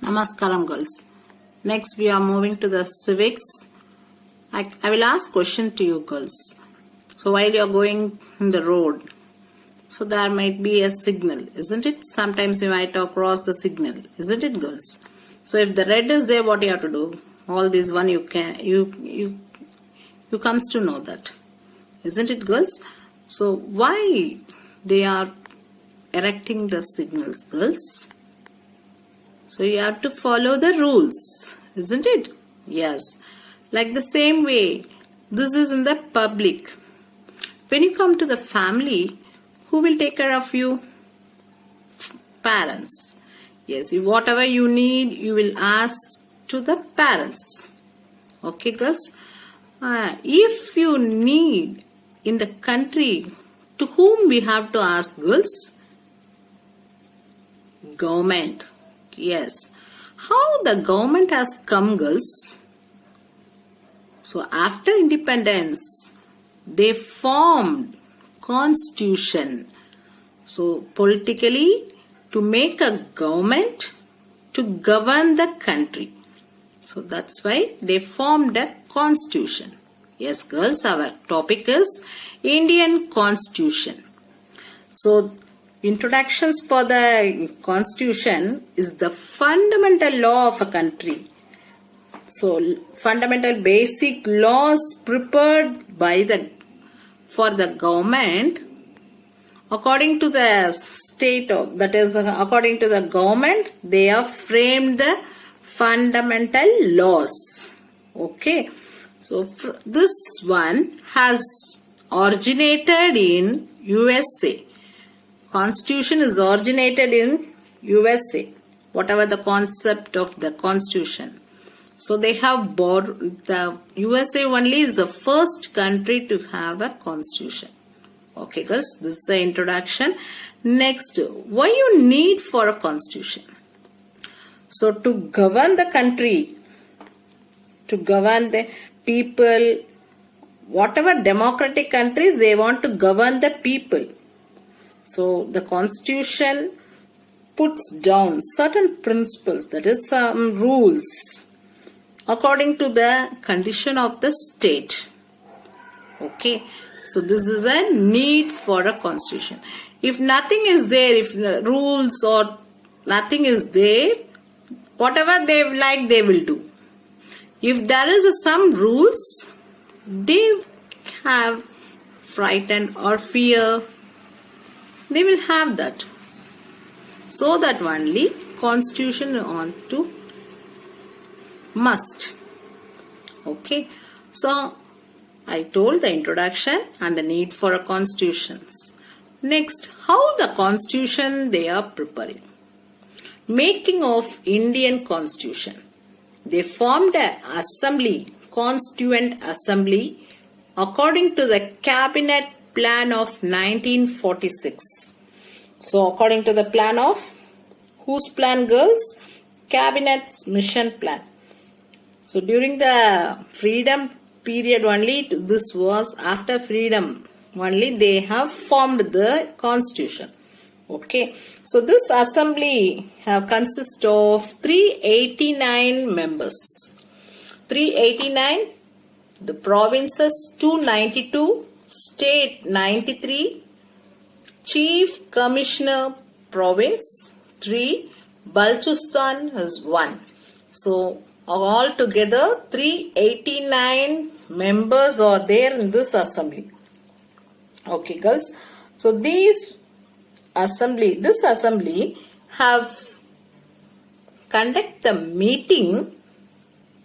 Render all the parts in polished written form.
Namaskaram girls. Next we are moving to the civics. I will ask question to you girls. So while you are going in the road, so there might be a signal, isn't it? Sometimes you might cross the signal, isn't it girls? So if the red is there, what you have to do? All these one you comes to know that, isn't it girls? So why they are erecting the signals girls? So you have to follow the rules, isn't it? Yes. Like the same way, this is in the public. When you come to the family, who will take care of you? Parents. Yes, whatever you need, you will ask to the parents. Okay, girls? If you need in the country, to whom we have to ask, girls? Government. Yes. How the government has come, girls? So after independence, they formed constitution. So politically, to make a government to govern the country. So that's why they formed a constitution. Yes, girls, our topic is Indian Constitution. So introductions for the constitution is the fundamental law of a country. So fundamental basic laws prepared by for the government according to the state of, that is according to the government, they have framed the fundamental laws. Okay. So this one has originated in USA. Constitution is originated in USA. Whatever the concept of the constitution. So they have the USA only is the first country to have a constitution. Okay girls, this is the introduction. Next, why you need for a constitution? So to govern the country, to govern the people, whatever democratic countries, they want to govern the people. So the constitution puts down certain principles, that is some rules according to the condition of the state. Okay. So this is a need for a constitution. If nothing is there, if the rules or nothing is there, whatever they like, they will do. If there is some rules, they have frightened or fear, they will have that. So that only constitution on to must. Okay. So I told the introduction and the need for a constitutions. Next, how the constitution they are preparing. Making of Indian constitution. They formed an assembly, constituent assembly, according to the cabinet plan of 1946. So according to the plan of, whose plan girls? Cabinet's mission plan. So during the freedom period only, this was after freedom only they have formed the constitution. Okay. So this assembly have consist of 389 members. 389, the provinces 292, state 93, chief commissioner province 3, Balochistan is 1. So all together 389 members are there in this assembly. Okay girls. So this assembly have conduct the meeting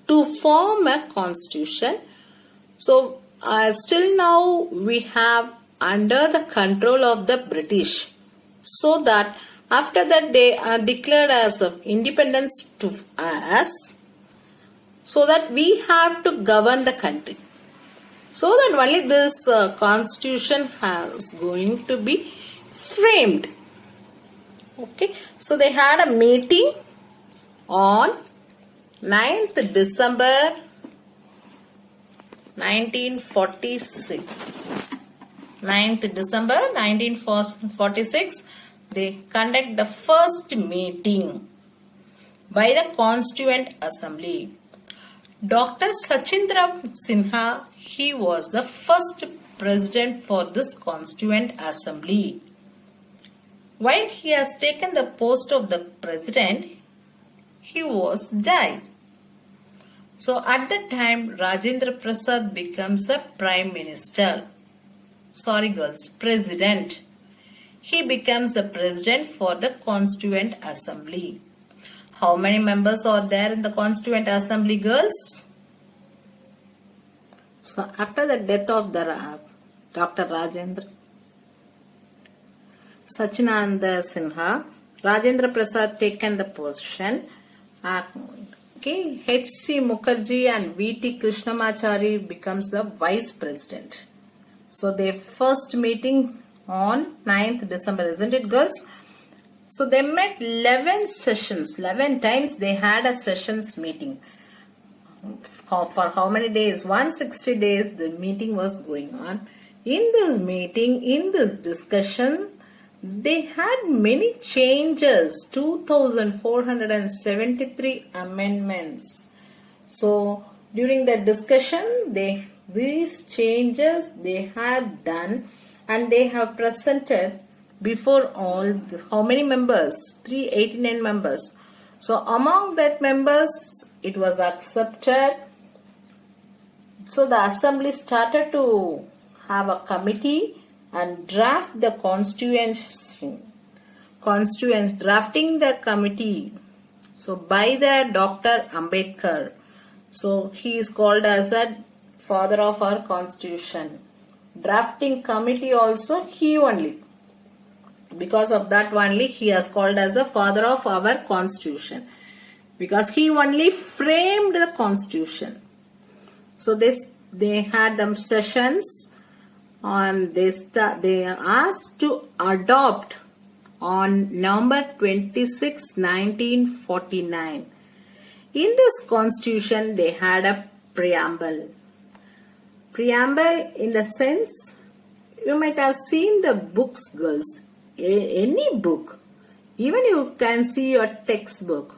to form a constitution. So still now we have under the control of the British. So that after that they are declared as of independence to us. So that we have to govern the country. So that only this constitution is going to be framed. Okay. So they had a meeting on 9th December 1946. 9th December 1946, they conduct the first meeting. by the Constituent Assembly. Dr. Sachindra Sinha, he was the first president for this Constituent Assembly. While he has taken the post of the president, he was died. So at that time, Rajendra Prasad becomes a prime minister. Sorry girls, president. He becomes the president for the Constituent Assembly. How many members are there in the Constituent Assembly, girls? So after the death of the Dr. Rajendra Sachinanda Sinha, Rajendra Prasad taken the position. H.C. Mukherjee and V.T. Krishnamachari becomes the vice president. So their first meeting on 9th December, isn't it girls? So they met 11 sessions, 11 times they had a sessions meeting. For how many days? 160 days the meeting was going on. In this meeting, in this discussion, they had many changes, 2,473 amendments. So during the discussion, these changes they had done and they have presented before all, how many members? 389 members. So among that members, it was accepted. So the assembly started to have a committee and draft the constitution. Drafting the committee. So by the Dr. Ambedkar. So he is called as the father of our constitution. Drafting committee also he only. Because of that only he is called as the father of our constitution. Because he only framed the constitution. So they had them sessions and they asked to adopt on November 26, 1949. In this constitution they had a preamble. Preamble in the sense, you might have seen the books girls. Any book, even you can see your textbook.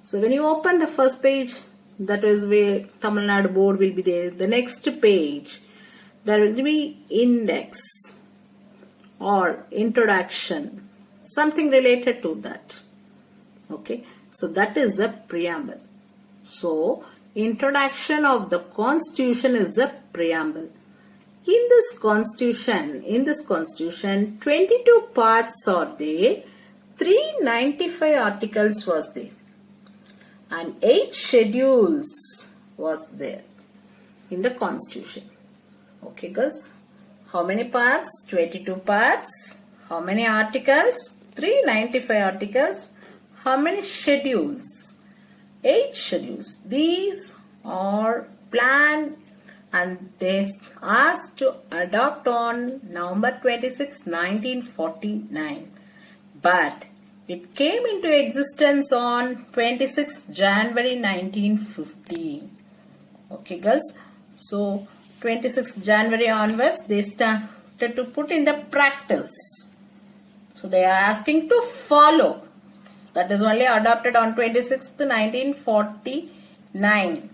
So when you open the first page, that is where Tamil Nadu board will be there. The next page, there will be index or introduction, something related to that. Okay, so that is the preamble. So introduction of the constitution is the preamble. In this constitution, 22 parts are there, 395 articles was there, and 8 schedules was there in the constitution. Okay, girls. How many parts? 22 parts. How many articles? 395 articles. How many schedules? 8 schedules. These are planned and they asked to adopt on November 26, 1949. But it came into existence on 26 January 1950. Okay, girls. So 26 January onwards, they started to put in the practice. So they are asking to follow. That is only adopted on 26th 1949.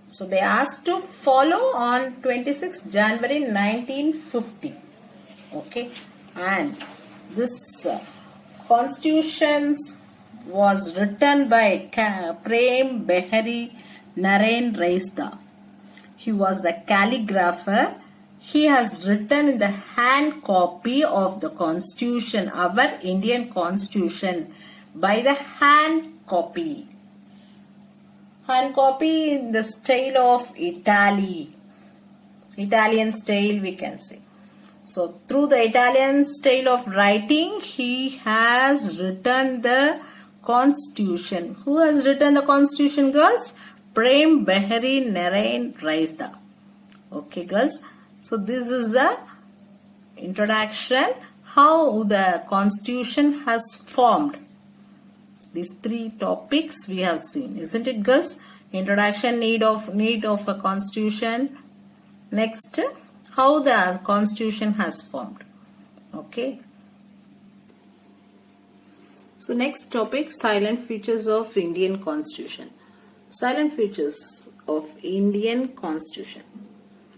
So they asked to follow on 26 January 1950. Okay. And this constitution was written by Prem Behari Narain Raista. He was the calligrapher. He has written in the hand copy of the constitution, our Indian constitution, by the hand copy. Hand copy in the style of Italian style we can say. So through the Italian style of writing, he has written the constitution. Who has written the constitution, girls? Prem Behari Narain Raista. Okay, girls. So this is the introduction, how the constitution has formed. These 3 topics we have seen, isn't it, girls? Introduction, need of a constitution. Next, how the constitution has formed. Okay. So next topic, silent features of Indian Constitution. Silent features of Indian Constitution.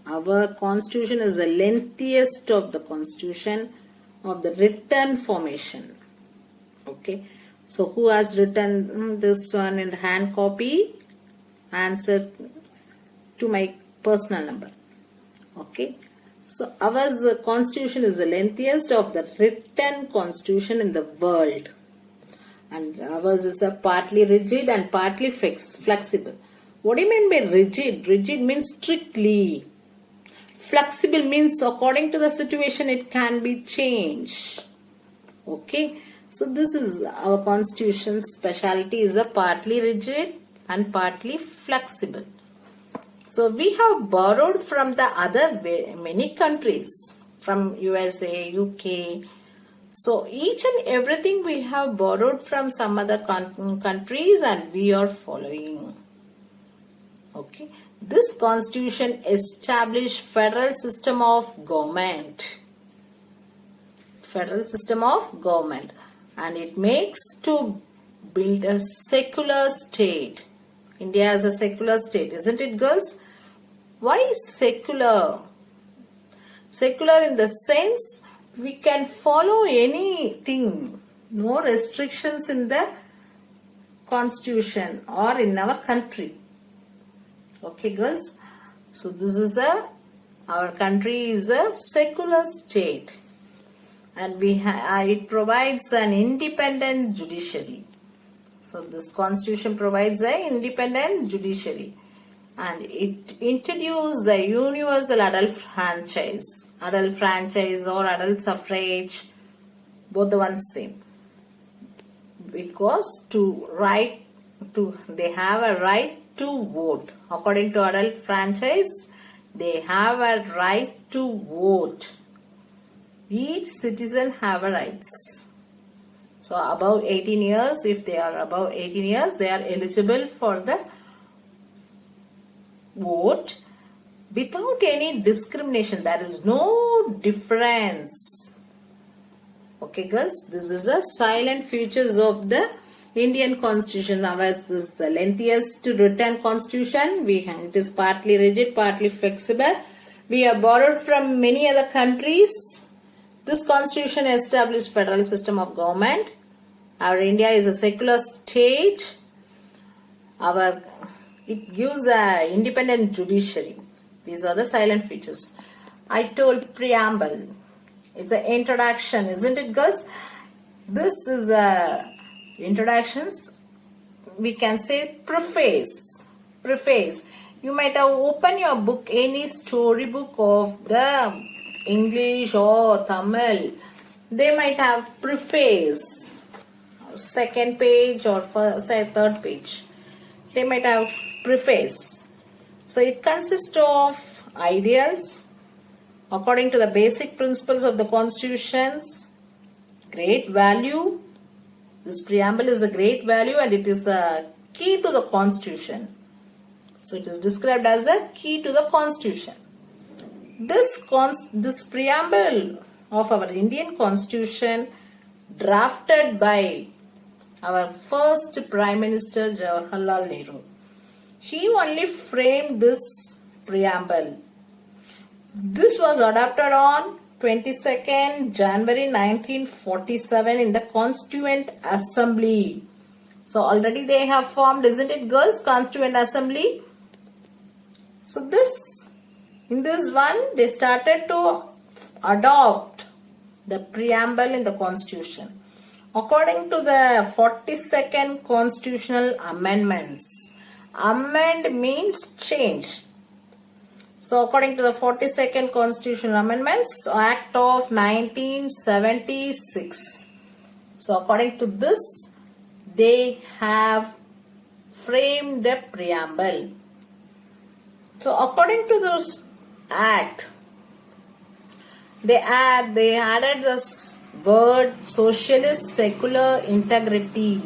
Our Constitution is the lengthiest of the Constitution of the written formation. Okay. So who has written this one in the hand copy? Answer to my personal number. Okay. So our Constitution is the lengthiest of the written Constitution in the world. And ours is a partly rigid and partly flexible. What do you mean by rigid? Rigid means strictly. Flexible means according to the situation it can be changed. Okay. So this is our Constitution's speciality, is a partly rigid and partly flexible. So we have borrowed from the other many countries, from USA, UK. So each and everything we have borrowed from some other countries and we are following. Okay. This Constitution established federal system of government. Federal system of government. And it makes to build a secular state. India is a secular state, isn't it, girls? Why secular? Secular in the sense we can follow anything. No restrictions in the Constitution or in our country. Okay, girls. So this is our country is a secular state. And it provides an independent judiciary. So this Constitution provides an independent judiciary. And it introduced the universal adult franchise. Adult franchise or adult suffrage, both the one same. Because they have a right to vote. According to adult franchise, they have a right to vote. Each citizen have a rights. So above 18 years, if they are above 18 years, they are eligible for the vote without any discrimination. There is no difference. Okay, girls, this is a silent features of the Indian Constitution. Now, as this is the lengthiest written Constitution, it is partly rigid, partly flexible. We have borrowed from many other countries. This Constitution established federal system of government. Our India is a secular state. It gives an independent judiciary. These are the silent features. I told preamble. It's an introduction, isn't it, girls? This is introductions. We can say preface. Preface. You might have opened your book, any storybook of the English or Tamil. They might have preface. Second page or third page. They might have preface. So it consists of ideals according to the basic principles of the Constitution's great value. This preamble is a great value and it is the key to the Constitution. So it is described as the key to the Constitution. This preamble of our Indian Constitution, drafted by our first Prime Minister Jawaharlal Nehru. He only framed this preamble. This was adopted on 22nd January 1947 in the Constituent Assembly. So already they have formed, isn't it, girls, Constituent Assembly? So in this one, they started to adopt the preamble in the Constitution. According to the 42nd Constitutional Amendments, amend means change. So according to the 42nd Constitutional Amendments, Act of 1976. So according to this, they have framed the preamble. So according to this act, they added this word socialist secular integrity.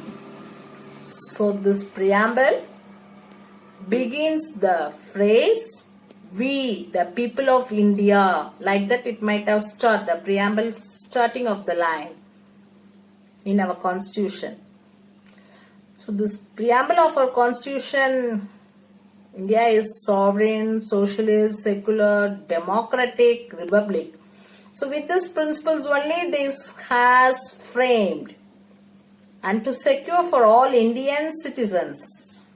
So this preamble begins the phrase, we the people of India, like that it might have started the preamble starting of the line. in our constitution. So this preamble of our constitution, India is sovereign, socialist, secular, democratic republic. So with these principles only this has framed, and to secure for all Indian citizens,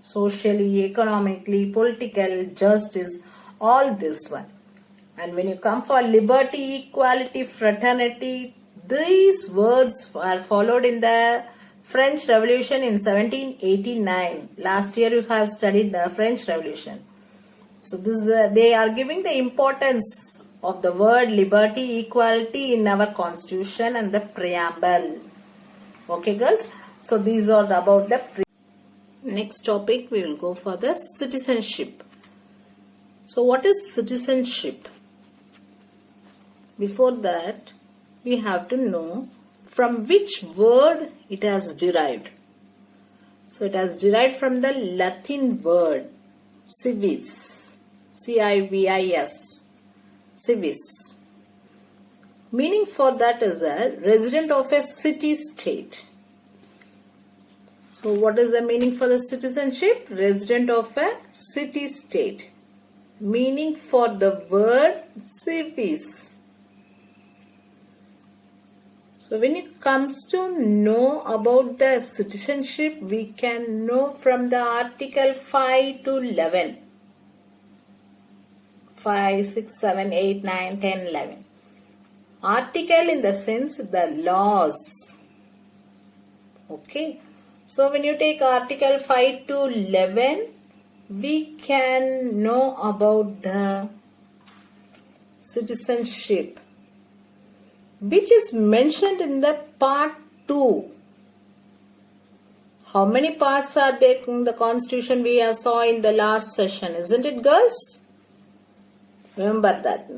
socially, economically, political, justice, all this one. And when you come for liberty, equality, fraternity, these words are followed in the French Revolution in 1789. Last year you have studied the French Revolution. So this they are giving the importance of the word liberty, equality in our constitution and the preamble. Okay girls, so these are about the next topic. We will go for the citizenship. So what is citizenship? Before that, we have to know from which word it has derived. So it has derived from the Latin word civis, C-I-V-I-S, civis. Meaning for that is a resident of a city-state. So what is the meaning for the citizenship? Resident of a city-state. Meaning for the word civis. So when it comes to know about the citizenship, we can know from the article 5 to 11. 5, 6, 7, 8, 9, 10, 11. Article in the sense the laws. Okay. So when you take article 5 to 11, we can know about the citizenship, which is mentioned in the part 2. How many parts are there in the constitution we saw in the last session, isn't it girls? Remember that.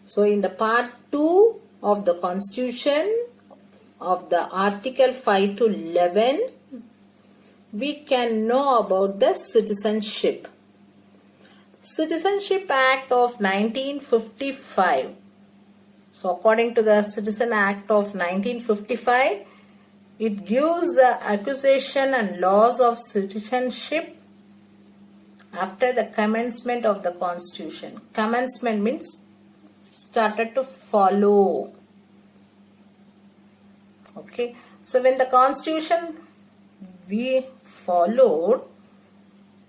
So in the part 2 of the constitution of the article 5 to 11, we can know about the citizenship. Citizenship Act of 1955. So according to the Citizen Act of 1955, it gives the acquisition and laws of citizenship after the commencement of the constitution. Commencement means started to follow. Okay. So when the constitution we followed,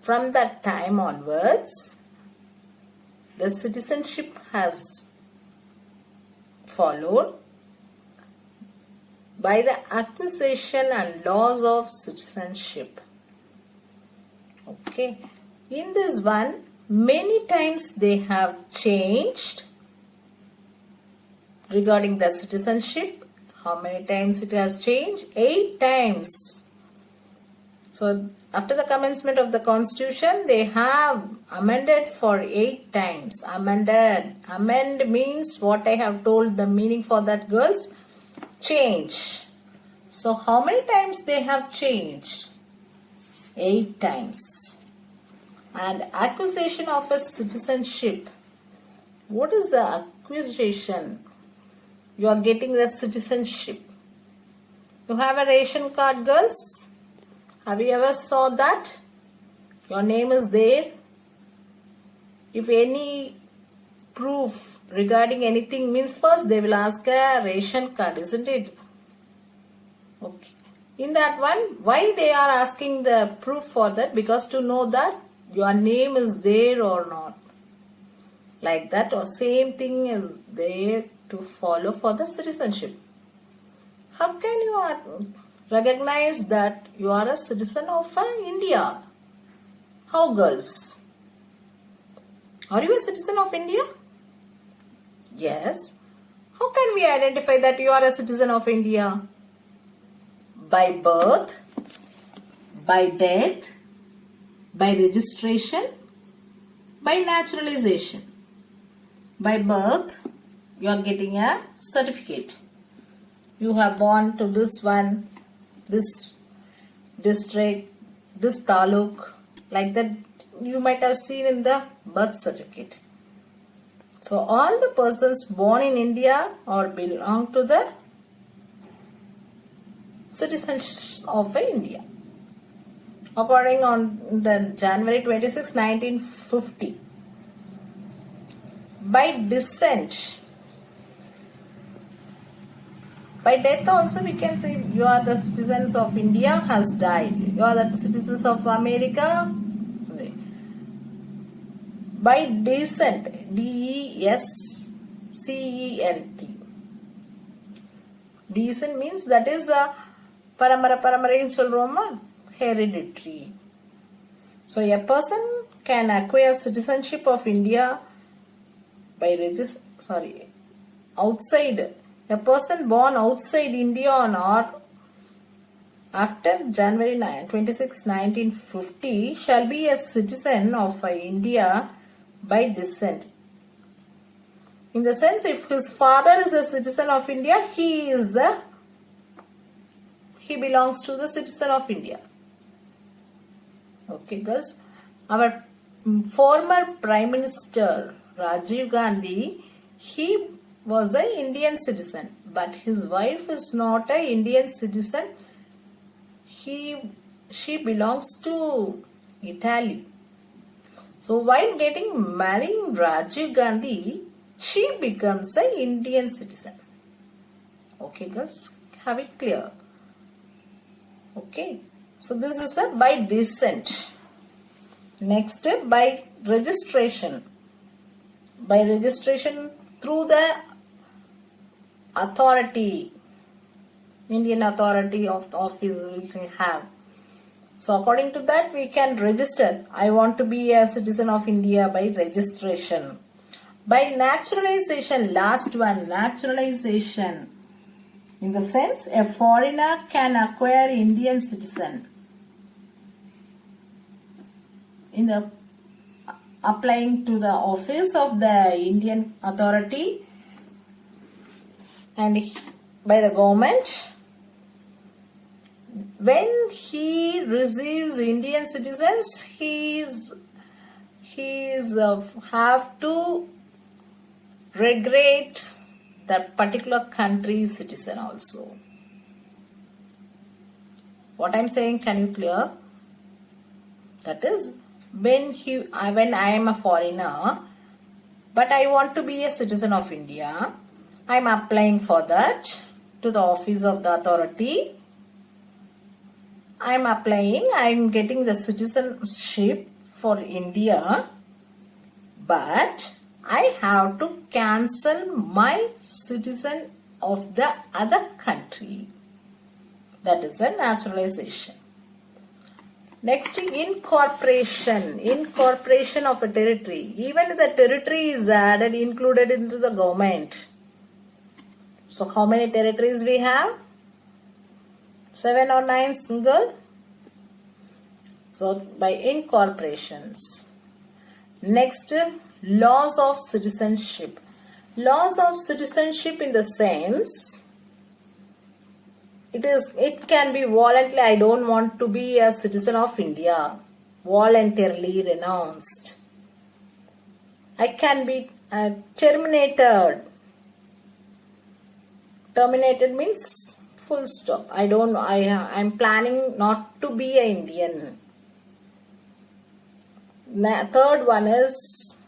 from that time onwards, the citizenship has followed by the acquisition and laws of citizenship. Okay. In this one, many times they have changed regarding the citizenship. How many times it has changed? 8 times. So after the commencement of the constitution, they have amended for 8 times. Amended. Amend means what I have told the meaning for that girls. Change. So how many times they have changed? 8 times. And acquisition of a citizenship. What is the acquisition? You are getting the citizenship. You have a ration card girls? Have you ever saw that? Your name is there. If any proof regarding anything means, first they will ask a ration card, isn't it? Okay. In that one, why they are asking the proof for that? Because to know that your name is there or not. Like that, or same thing is there to follow for the citizenship. How can you recognize that you are a citizen of India? How girls? Are you a citizen of India? Yes. How can we identify that you are a citizen of India? By birth, by death, by registration, by naturalization. By birth, you are getting a certificate. You have born to this one, this district, this taluk, like that you might have seen in the birth certificate. So all the persons born in India or belong to the citizens of India. According on the January 26, 1950, by descent, by death also we can say you are the citizens of India has died. You are the citizens of America. Sorry. By descent, D-E-S-C-E-N-T. Descent means that is a paramara hereditary. So a person can acquire citizenship of India by outside. A person born outside India on or after January 26, 1950 shall be a citizen of India by descent. In the sense, if his father is a citizen of India, he belongs to the citizen of India. Okay, girls. Our former Prime Minister Rajiv Gandhi, he was an Indian citizen, but his wife is not an Indian citizen. She belongs to Italy. So while getting marrying Rajiv Gandhi, she becomes an Indian citizen. Okay, girls, have it clear. Okay, so this is a by descent. Next, by registration. By registration through the authority, Indian authority of the office we can have. So according to that we can register. I want to be a citizen of India by registration. By naturalization, last one, naturalization. In the sense, a foreigner can acquire Indian citizen. In the applying to the office of the Indian authority and by the government, when he receives Indian citizens, he have to regret that particular country's citizen also. What I am saying, can you clear? That is, when I am a foreigner, but I want to be a citizen of India, I am applying for that to the office of the authority. I am applying, I am getting the citizenship for India, but I have to cancel my citizen of the other country. That is a naturalization. Next, incorporation. Incorporation of a territory. Even if the territory is added, included into the government. So, how many territories we have? 7 or 9 single. So, by incorporations. Next, laws of citizenship. Laws of citizenship in the sense, it can be voluntarily. I don't want to be a citizen of India. Voluntarily renounced. I can be terminated. Terminated means full stop. I'm planning not to be an Indian. Third one is,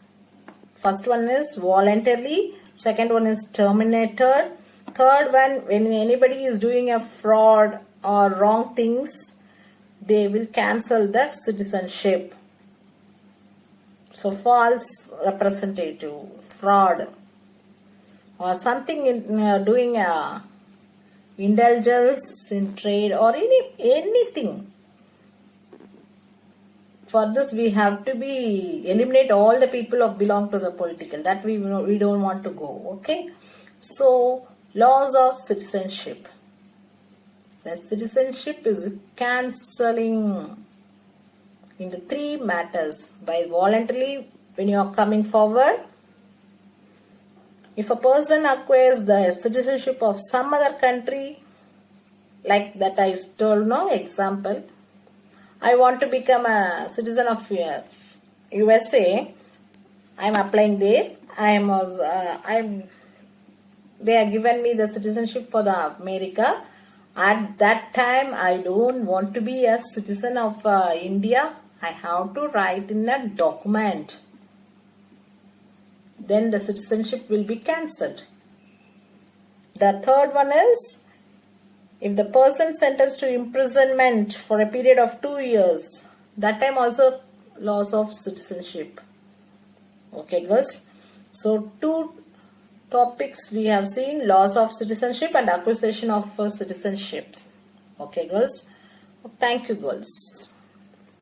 first one is voluntarily. Second one is terminated. Third one, when anybody is doing a fraud or wrong things, they will cancel the citizenship. So false representative, fraud, or something in doing a indulgence in trade or anything. For this we have to eliminate all the people who belong to the political. That we don't want to go. Okay. So laws of citizenship. The citizenship is cancelling in the 3 matters. By voluntarily, when you are coming forward, if a person acquires the citizenship of some other country, like that I told, example, I want to become a citizen of USA. I am applying there. They have given me the citizenship for the America. At that time, I don't want to be a citizen of India. I have to write in a document. Then the citizenship will be cancelled. The third one is, if the person sentenced to imprisonment for a period of 2 years, that time also loss of citizenship. Okay, girls. So, two topics we have seen: loss of citizenship and acquisition of citizenship. Okay, girls. Thank you, girls.